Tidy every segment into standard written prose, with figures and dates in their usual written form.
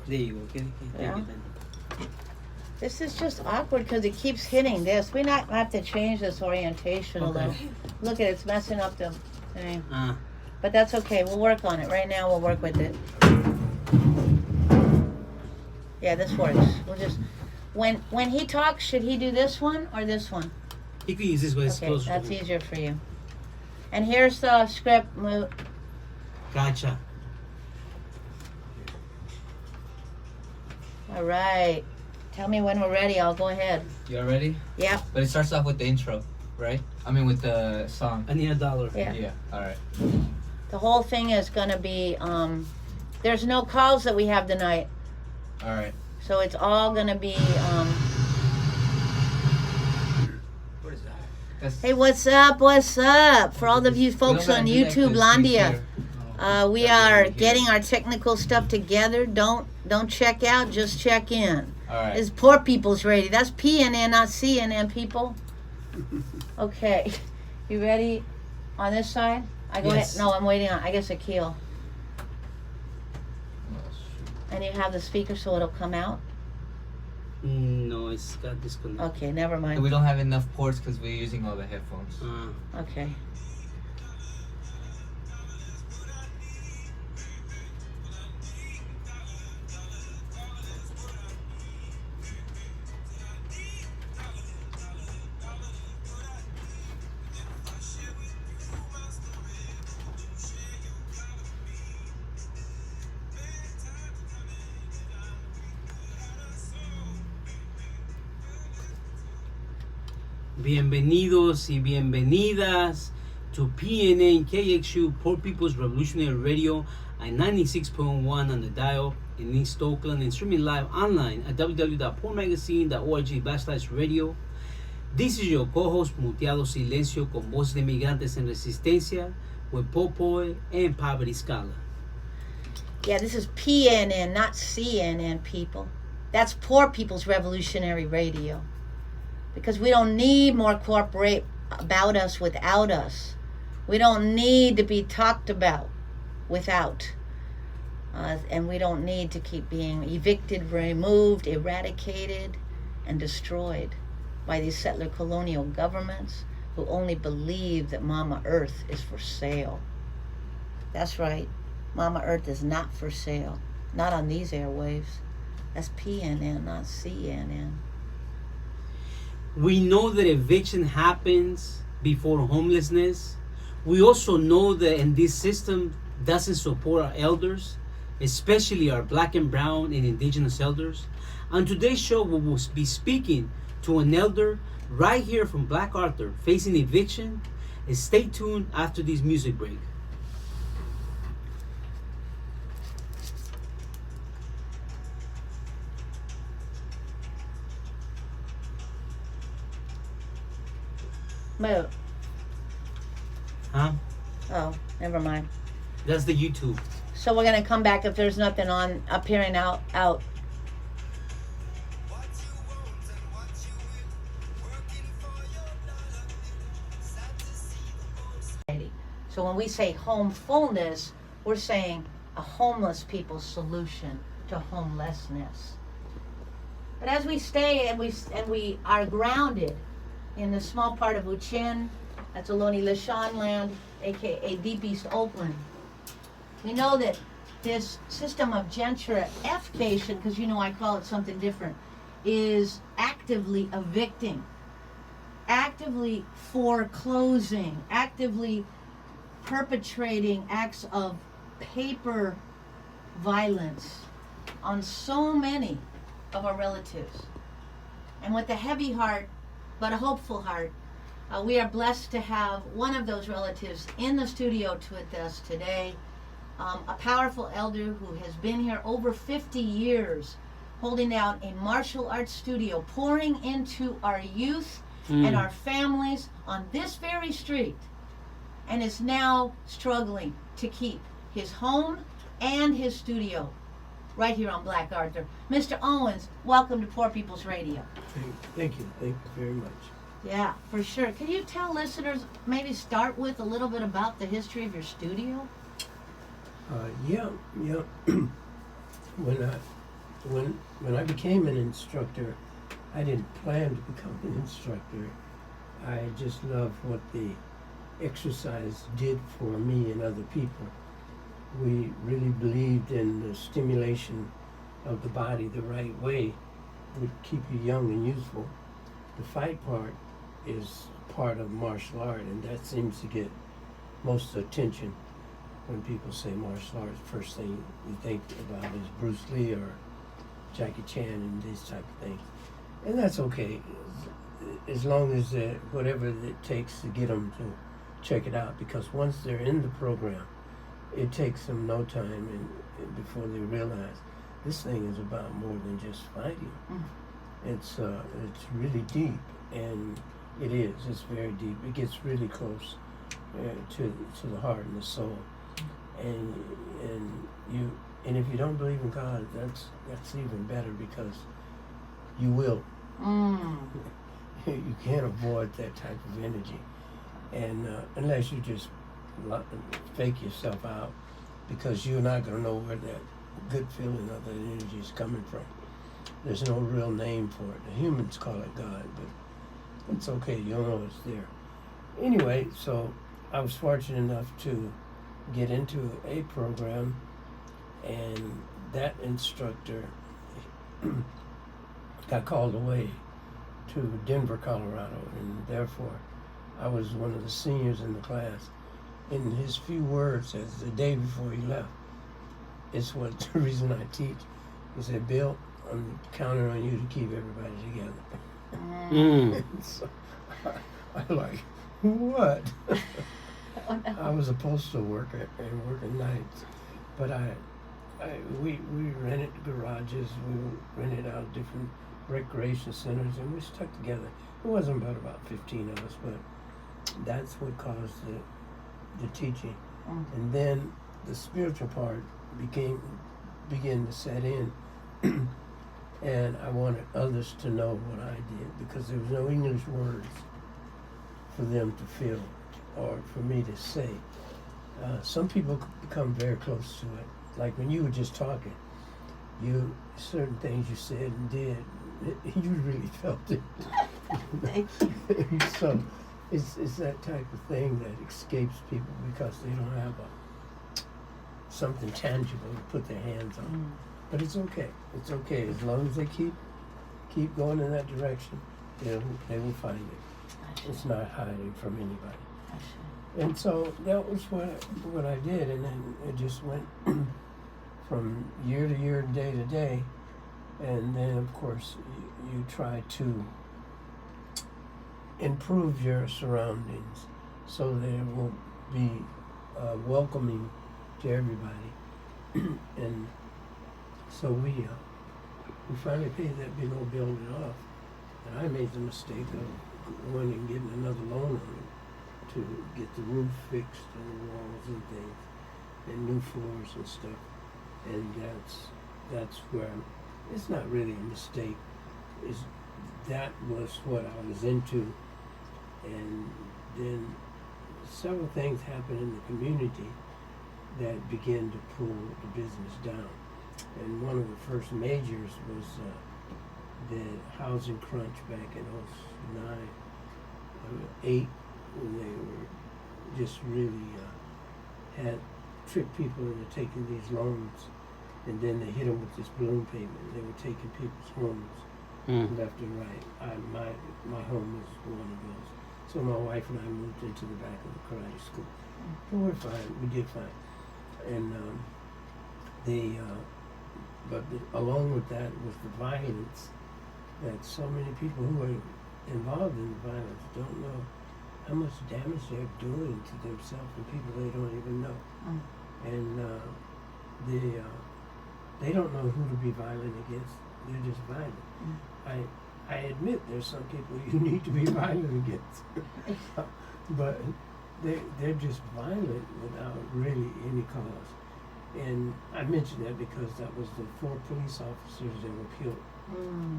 There you go. Yeah. This is just awkward because it keeps hitting this. We not have to change this orientation a little. Look at it, it's messing up the thing. But that's okay. We'll work on it. Right now, we'll work with it. Yeah, this works. We'll just when he talks, should he do this one or this one? He can use this way. Okay, that's easier for you. And here's the script. Gotcha. All right. Tell me when we're ready. I'll go ahead. You all ready? Yep. But it starts off with the intro, right? I mean, with the song. I need $1. Yeah. All right. The whole thing is going to be, there's no calls that we have tonight. All right. So it's all going to be, What is that? hey, what's up? What's up? For all of you folks on YouTube, Landia, we are getting our technical stuff together. Don't check out, just check in. All right. It's Poor People's Radio. That's PNN, not CNN, people. Okay. You ready on this side? I go ahead. No, I'm waiting on, I guess, a keel. And you have the speaker so it'll come out? No, it's got disconnected. Okay, never mind. We don't have enough ports because we're using all the headphones. Okay. Bienvenidos y bienvenidas to PNN KXU, Poor People's Revolutionary Radio at 96.1 on the dial in East Oakland and streaming live online at www.poormagazine.org/radio. This is your co-host Muteado Silencio con voz de migrantes en resistencia with Popoe and Poverty Scholar. Yeah, this is PNN, not CNN, people. That's Poor People's Revolutionary Radio. Because we don't need more corporate about us without us. We don't need to be talked about without. And we don't need to keep being evicted, removed, eradicated, and destroyed by these settler colonial governments who only believe that Mama Earth is for sale. That's right. Mama Earth is not for sale. Not on these airwaves. That's PNN, not CNN. We know that eviction happens before homelessness. We also know that in this system doesn't support our elders, especially our black and brown and indigenous elders. On today's show, we will be speaking to an elder right here from Black Arthur facing eviction. And stay tuned after this music break. Move. Huh? Oh, never mind. That's the YouTube. So we're going to come back if there's nothing on up here and out. So when we say home fullness, we're saying a homeless people's solution to homelessness. But as we stay and we are grounded in the small part of Uchin, that's Ohlone Lishan land, aka Deep East Oakland, we know that this system of gentrification, because you know I call it something different, is actively evicting, actively foreclosing, actively perpetrating acts of paper violence on so many of our relatives. And with a heavy heart, but a hopeful heart, we are blessed to have one of those relatives in the studio with us today, a powerful elder who has been here over 50 years, holding down a martial arts studio, pouring into our youth and our families on this very street, and is now struggling to keep his home and his studio right here on Black Arthur. Mr. Owens, welcome to Poor People's Radio. Thank you. Thank you very much. Yeah, for sure. Can you tell listeners, maybe start with a little bit about the history of your studio? Yeah. When when I became an instructor, I didn't plan to become an instructor. I just loved what the exercise did for me and other people. We really believed in the stimulation of the body the right way would keep you young and youthful. The fight part is part of martial art, and that seems to get most attention when people say martial arts. First thing you think about is Bruce Lee or Jackie Chan and these type of things, and that's okay, as long as whatever it takes to get them to check it out. Because once they're in the program, it takes them no time and before they realize this thing is about more than just fighting. It's really deep, and it is. It's very deep. It gets really close to the heart and the soul. And if you don't believe in God, that's even better, because you will. You can't avoid that type of energy, and unless you just fake yourself out, because you're not going to know where that good feeling of that energy is coming from. There's no real name for it. The humans call it God, but it's okay. You'll know it's there. Anyway, so I was fortunate enough to get into a program, and that instructor got called away to Denver, Colorado, and therefore I was one of the seniors in the class. In his few words, as the day before he left, it's what the reason I teach. He said, "Bill, I'm counting on you to keep everybody together." So I like, what? I was a postal worker and working nights, but we rented garages, we rented out different recreation centers, and we stuck together. It wasn't but about 15 of us, but that's what caused the teaching. And then the spiritual part began to set in. And I wanted others to know what I did, because there was no English words for them to feel or for me to say. Some people become very close to it. Like when you were just talking, certain things you said and did, you really felt it. Thank you. So it's that type of thing that escapes people because they don't have something tangible to put their hands on. But it's okay. It's okay as long as they keep going in that direction. They will find it. It's not hiding from anybody. And so that was what I did, and then it just went from year to year, day to day, and then of course you try to improve your surroundings so that it will be welcoming to everybody. And so we finally paid that big old building off, and I made the mistake of going and getting another loan on it to get the roof fixed and the walls and things and new floors and stuff. And that's where it's not really a mistake. That was what I was into. And then several things happened in the community that began to pull the business down. And one of the first majors was the housing crunch back in 09, 08, when they were just really had tricked people into taking these loans, and then they hit them with this balloon payment. They were taking people's homes left and right. My home was one of those. So my wife and I moved into the back of the karate school. And we're fine. We did fine. And along with that was the violence, that so many people who are involved in the violence don't know how much damage they're doing to themselves and people they don't even know. And they don't know who to be violent against. They're just violent. I admit there's some people you need to be violent against. But they're just violent without really any cause. And I mention that because that was the 4 police officers that were killed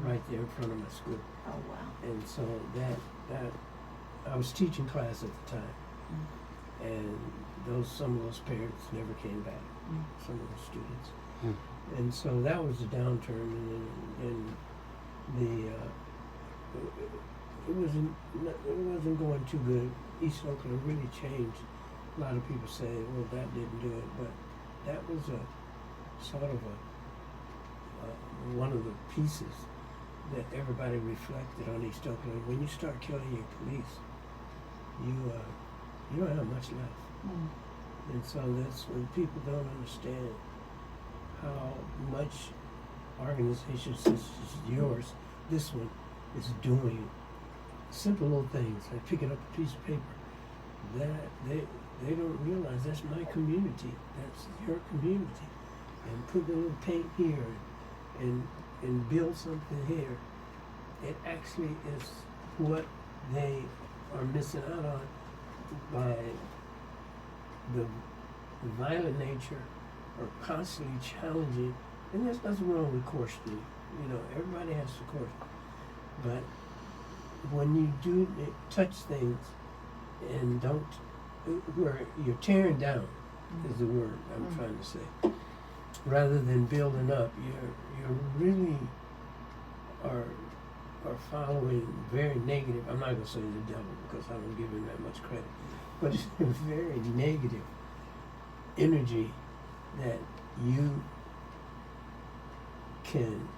right there in front of my school. Oh, wow. And so that I was teaching class at the time, and some of those parents never came back. Some of the students, And so that was a downturn, and the it wasn't going too good. East Oakland really changed. A lot of people say, well, that didn't do it, but that was a sort of one of the pieces that everybody reflected on East Oakland. When you start killing your police, you don't have much left. Mm. And so that's when people don't understand how much organizations such as yours, this one, is doing simple little things like picking up a piece of paper. That they don't realize that's my community, that's your community, and put a little paint here and build something here. It actually is what they are missing out on by the violent nature or constantly challenging. And there's nothing wrong with questioning. You know, everybody has to question. But when you do touch things and don't, where you're tearing down is the word I'm trying to say, rather than building up, you really are following very negative. I'm not gonna say the devil because I don't give him that much credit, but it's a very negative energy that you can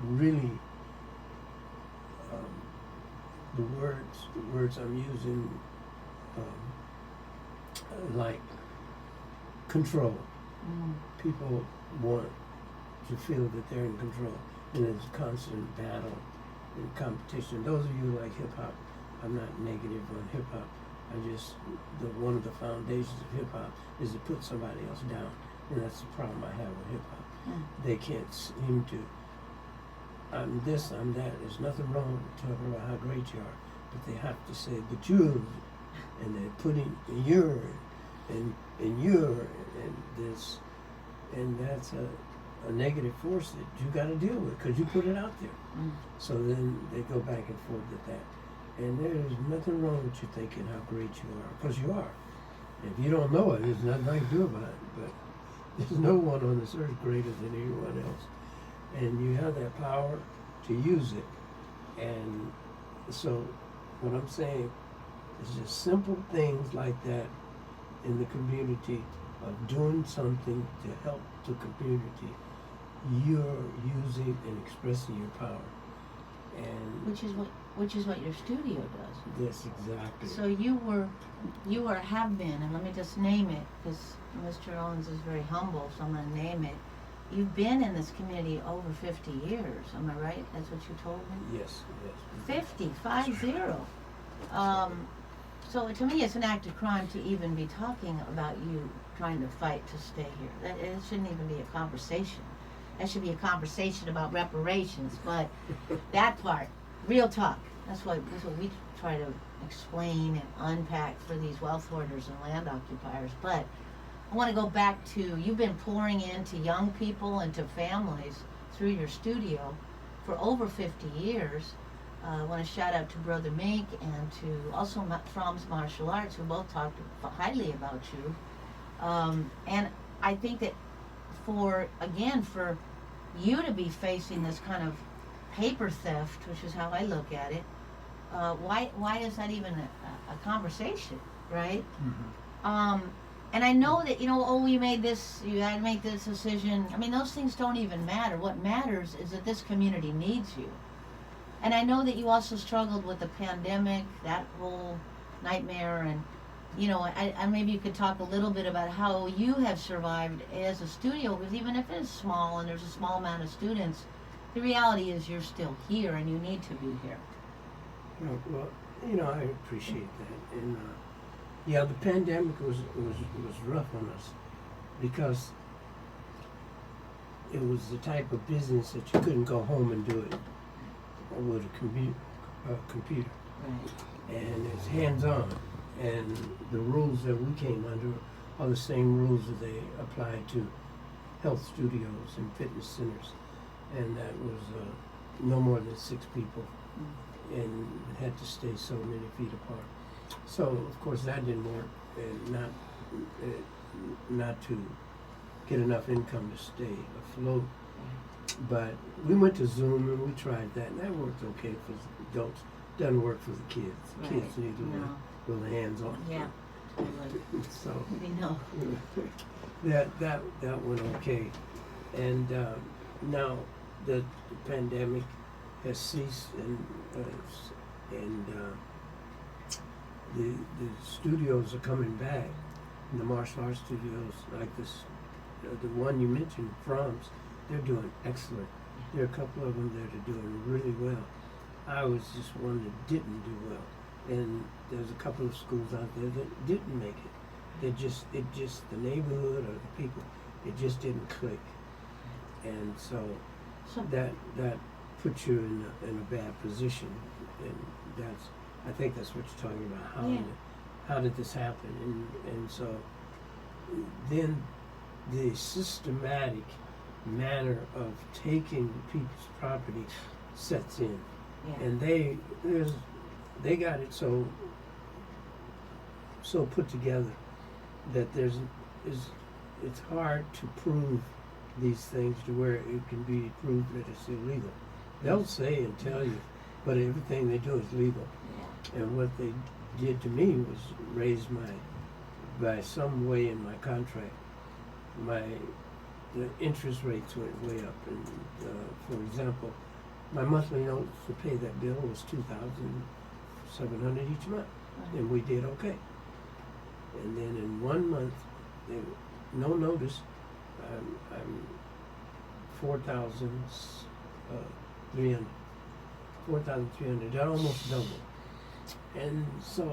really the words I'm using like control. People want to feel that they're in control, and it's a constant battle and competition. Those of you who like hip hop, I'm not negative on hip hop. One of the foundations of hip hop is to put somebody else down, and that's the problem I have with hip hop. They can't seem to. I'm this, I'm that. There's nothing wrong with talking about how great you are, but they have to say, but you're, and they're putting you're, and you're, and this, and that's a negative force that you got to deal with because you put it out there. So then they go back and forth with that. And there's nothing wrong with you thinking how great you are, because you are. If you don't know it, there's nothing I can do about it. But there's no one on this earth greater than anyone else. And you have that power to use it. And so what I'm saying is just simple things like that in the community of doing something to help the community. You're using and expressing your power. And Which is what your studio does. yes, exactly. So have been, and let me just name it, because Mr. Owens is very humble, so I'm going to name it. You've been in this community over 50 years, am I right? That's what you told me? Yes. 50. So to me, it's an act of crime to even be talking about you trying to fight to stay here. It shouldn't even be a conversation. That should be a conversation about reparations, but that part, real talk, that's what we try to explain and unpack for these wealth hoarders and land occupiers. But I want to go back to, you've been pouring into young people and to families through your studio for over 50 years. I want to shout out to Brother Mink and to also Fromm's Martial Arts, who both talked highly about you. And I think that for you to be facing this kind of paper theft, which is how I look at it, why is that even a conversation, right? And I know that, you had to make this decision. I mean, those things don't even matter. What matters is that this community needs you. And I know that you also struggled with the pandemic, that whole nightmare, and I maybe you could talk a little bit about how you have survived as a studio, because even if it is small and there's a small amount of students, the reality is you're still here and you need to be here. Well, I appreciate that. And the pandemic was rough on us because it was the type of business that you couldn't go home and do it with a computer. Right. And it's hands-on. And the rules that we came under are the same rules that they apply to health studios and fitness centers. And that was no more than 6 people, and had to stay so many feet apart. So of course that didn't work, and not to get enough income to stay afloat. But we went to Zoom and we tried that, and that worked okay for the adults. Doesn't work for the kids. The Right. kids need a No. little hands-on. Yeah. Totally. So We know. that went okay, and now the pandemic has ceased, and the studios are coming back. And the martial arts studios, like this, the one you mentioned, From's, they're doing excellent. There are a couple of them that are doing really well. I was just one that didn't do well, and there's a couple of schools out there that didn't make it. It just the neighborhood or the people, it just didn't click, and so So that puts you in a bad position, and I think that's what you're talking about. Yeah. How did this happen? And so then the systematic manner of taking people's property sets in, yeah. and they got it so put together that it's hard to prove these things to where it can be proved that it's illegal. They'll say and tell you, but everything they do is legal. Yeah. And what they did to me was raise by some way in my contract, the interest rates went way up. And for example, my monthly notes to pay that bill was $2,700 each month, and we did okay. And then in 1 month, no notice, I'm 4,300. 4,300. That almost doubled. And so,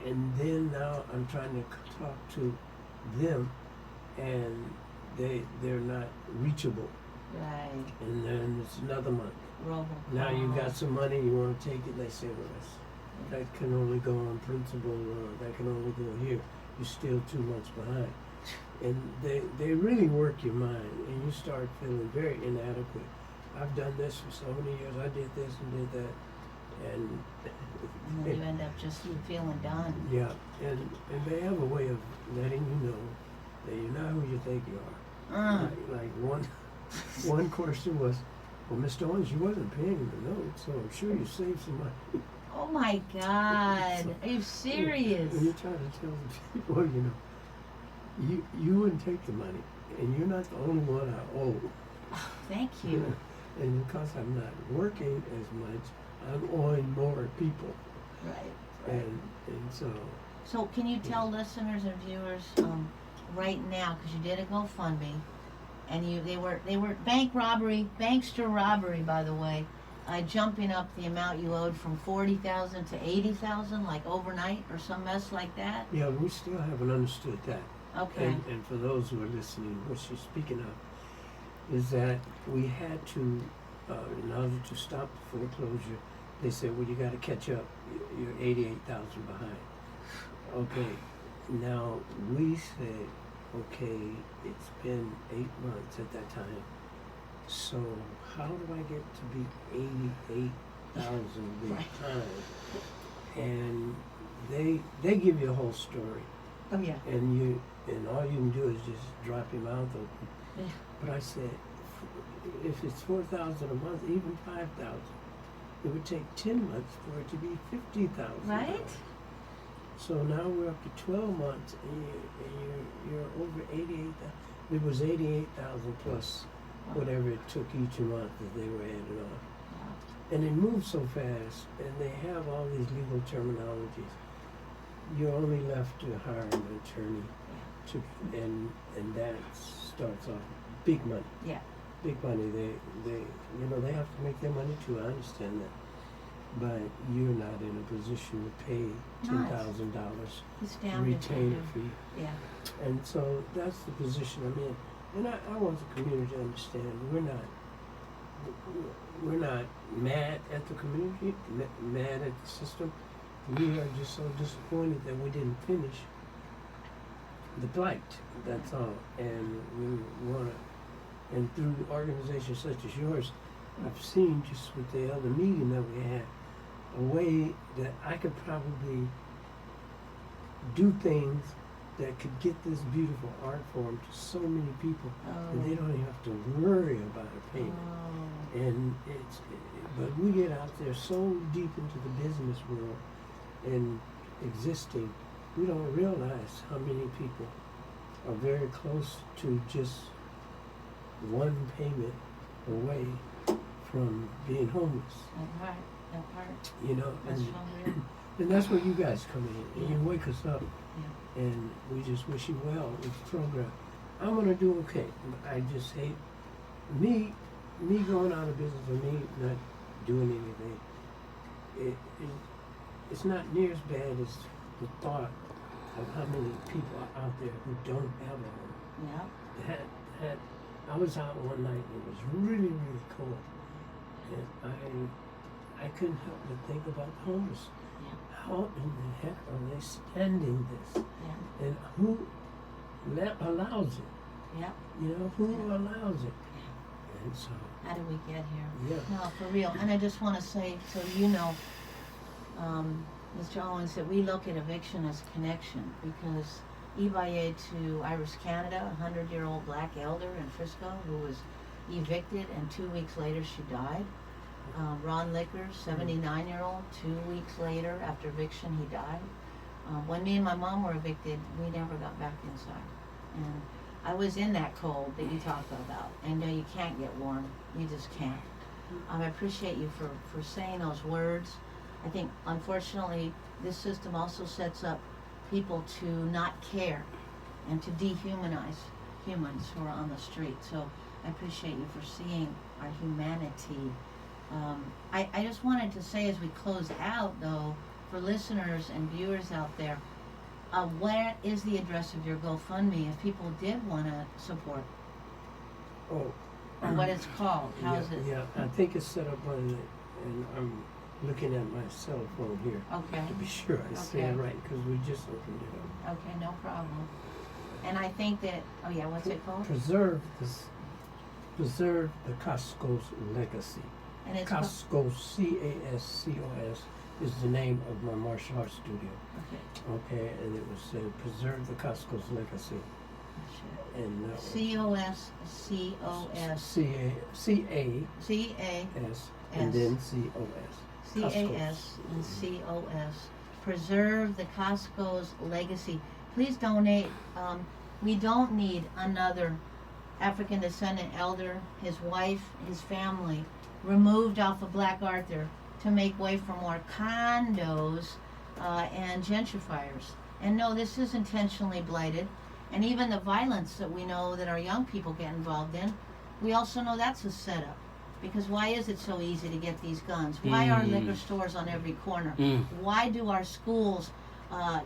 and then now I'm trying to talk to them, and they're not reachable. Right. And then it's another month. Now you Robocall. got some money, you want to take it. They say, well, that can only go on principal, or that can only go here. You're still 2 months behind. And they really work your mind, and you start feeling very inadequate. I've done this for so many years. I did this and did that, and And then you end up just feeling done. yeah, and they have a way of letting you know that you're not who you think you are. Like one question was, well, Mr. Owens, you wasn't paying the note, so I'm sure you saved some money. Oh my God. Are you serious? And you try to tell the people, you know, you wouldn't take the money, and you're not the only one I owe. Thank you. And because I'm not working as much, I'm owing more people. Right. And so, So can you tell listeners and viewers right now, because you did a GoFundMe, and they were bank robbery, bankster robbery, by the way, jumping up the amount you owed from 40,000 to 80,000, like overnight or some mess like that. yeah, we still haven't understood that. Okay. And for those who are listening, what she's speaking of is that we had to, in order to stop the foreclosure, they said, well, you got to catch up. You're 88,000 behind. Okay. Now we said, okay, it's been 8 months at that time. So how do I get to be 88,000 behind? And they give you a whole story. Oh yeah. And all you can do is just drop your mouth open. Yeah. But I said, if it's 4,000 a month, even 5,000, it would take 10 months for it to be 50,000. Right? So now we're up to 12 months, and you're over 88,000. It was 88,000 plus whatever it took each month that they were adding on. And it moves so fast, and they have all these legal terminologies. You're only left to hire an attorney, and that starts off big money. Yeah. Big money. They have to make their money too. I understand that, but you're not in a position to pay $10,000 It's down retainer to fee, yeah. and so that's the position I'm in. And I want the community to understand we're not mad at the community, mad at the system. We are just so disappointed that we didn't finish the plight. That's all. And we want to, and through organizations such as yours, I've seen just with the other meeting that we had, a way that I could probably do things that could get this beautiful art form to so many people, and they Oh. don't even have to worry about a payment. Oh. And but we get out there so deep into the business world and existing, we don't realize how many people are very close to just one payment away from being homeless. That part. That part. You know, That's and, unreal. and that's where you guys come in, and you wake us up, Yeah. and we just wish you well with the program. I'm gonna do okay. I just hate me going out of business or me not doing anything. It's not near as bad as the thought of how many people are out there who don't have a home. Yeah. That I was out one night and it was really, really cold, and I couldn't help but think about the homeless. Yeah. How in the heck are they standing this? Yeah. And who allows it? Yeah. You know, who allows it? And so, How did we get here? yeah. No, for real. And I just want to say, so you know, Mr. Owens, that we look at eviction as connection, because Ibaye to Irish Canada, a 100-year-old black elder in Frisco who was evicted, and 2 weeks later she died. Ron Licker, 79-year-old, 2 weeks later after eviction he died. When me and my mom were evicted, we never got back inside. And I was in that cold that you talk about. And no, you can't get warm. You just can't. I appreciate you for saying those words. I think, unfortunately, this system also sets up people to not care and to dehumanize humans who are on the street. So I appreciate you for seeing our humanity. I just wanted to say as we close out, though, for listeners and viewers out there, where is the address of your GoFundMe if people did want to support? Oh. Or what it's called? How is it? Yeah, I think it's set up on the, and I'm looking at my cell phone here Okay. to be sure I say it Okay. right, because we just opened it up. Okay, no problem. And I think that, oh yeah, what's it called? Preserve the Costco's legacy. And it's Costco, CASCOS, is the name of my martial arts studio. okay. Okay, and it was preserve the Costco's legacy. Shit. And COS. CAS, and then COS. CAS and COS. Preserve the Costco's legacy. Please donate. We don't need another African descendant elder, his wife, his family removed off of Black Arthur to make way for more condos and gentrifiers. And no, this is intentionally blighted. And even the violence that we know that our young people get involved in, we also know that's a setup. Because why is it so easy to get these guns? Why are liquor stores on every corner? Why do our schools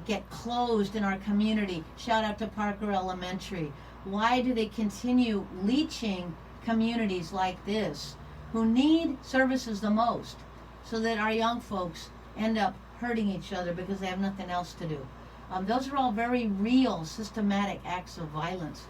get closed in our community? Shout out to Parker Elementary. Why do they continue leeching communities like this who need services the most, so that our young folks end up hurting each other because they have nothing else to do? Those are all very real, systematic acts of violence.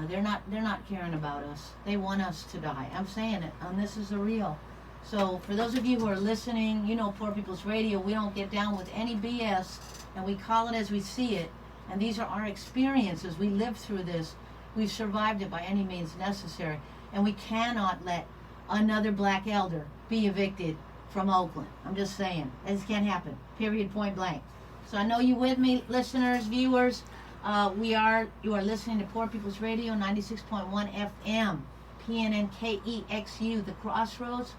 They're not caring about us. They want us to die. I'm saying it, and this is a real. So for those of you who are listening, you know Poor People's Radio, we don't get down with any BS, and we call it as we see it. And these are our experiences. We lived through this. We've survived it by any means necessary. And we cannot let another black elder be evicted from Oakland. I'm just saying. This can't happen. Period, point blank. So I know you with me, listeners, viewers. You are listening to Poor People's Radio, 96.1 FM, PNNKEXU, The Crossroads,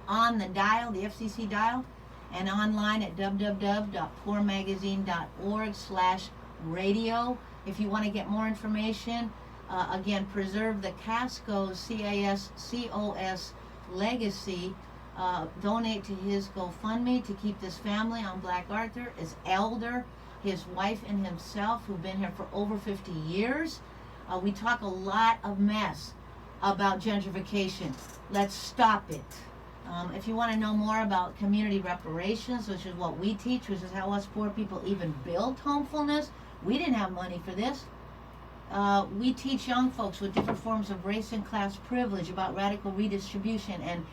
on the dial, the FCC dial, and online at www.poormagazine.org/radio. If you want to get more information, again, preserve the Casco's CASCOS legacy. Donate to his GoFundMe to keep this family on Black Arthur, his elder, his wife and himself, who've been here for over 50 years. We talk a lot of mess about gentrification. Let's stop it. If you want to know more about community reparations, which is what we teach, which is how us poor people even build homefulness, we didn't have money for this. We teach young folks with different forms of race and class privilege about radical redistribution and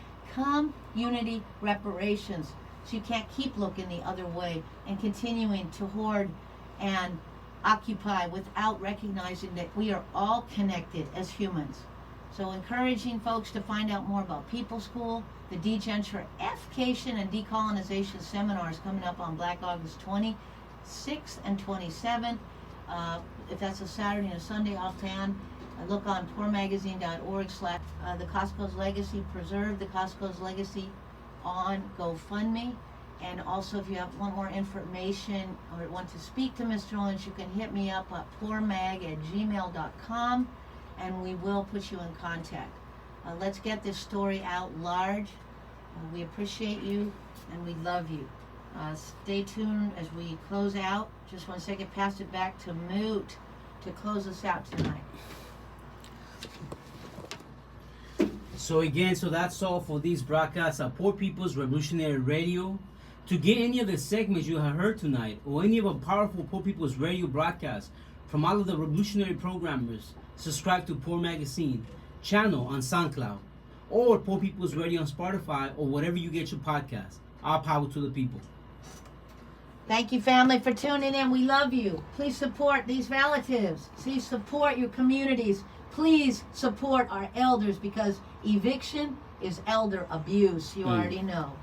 community reparations. So you can't keep looking the other way and continuing to hoard and occupy without recognizing that we are all connected as humans. So encouraging folks to find out more about People School, the degentrification and decolonization seminars coming up on Black August 26th and 27th. If that's a Saturday and a Sunday offhand, look on poormagazine.org / the Costco's Legacy Preserve, the Costco's Legacy on GoFundMe. And also, if you want more information or want to speak to Mr. Owens, you can hit me up at poormag@gmail.com, and we will put you in contact. Let's get this story out large. We appreciate you, and we love you. Stay tuned as we close out. Just 1 second, pass it back to Moot to close us out tonight. So again, that's all for these broadcasts of Poor People's Revolutionary Radio. To get any of the segments you have heard tonight, or any of the powerful Poor People's Radio broadcasts from all of the revolutionary programmers, subscribe to Poor Magazine channel on SoundCloud, or Poor People's Radio on Spotify, or whatever you get your podcast. All power to the people. Thank you, family, for tuning in. We love you. Please support these relatives. Please support your communities. Please support our elders, because eviction is elder abuse. You already know.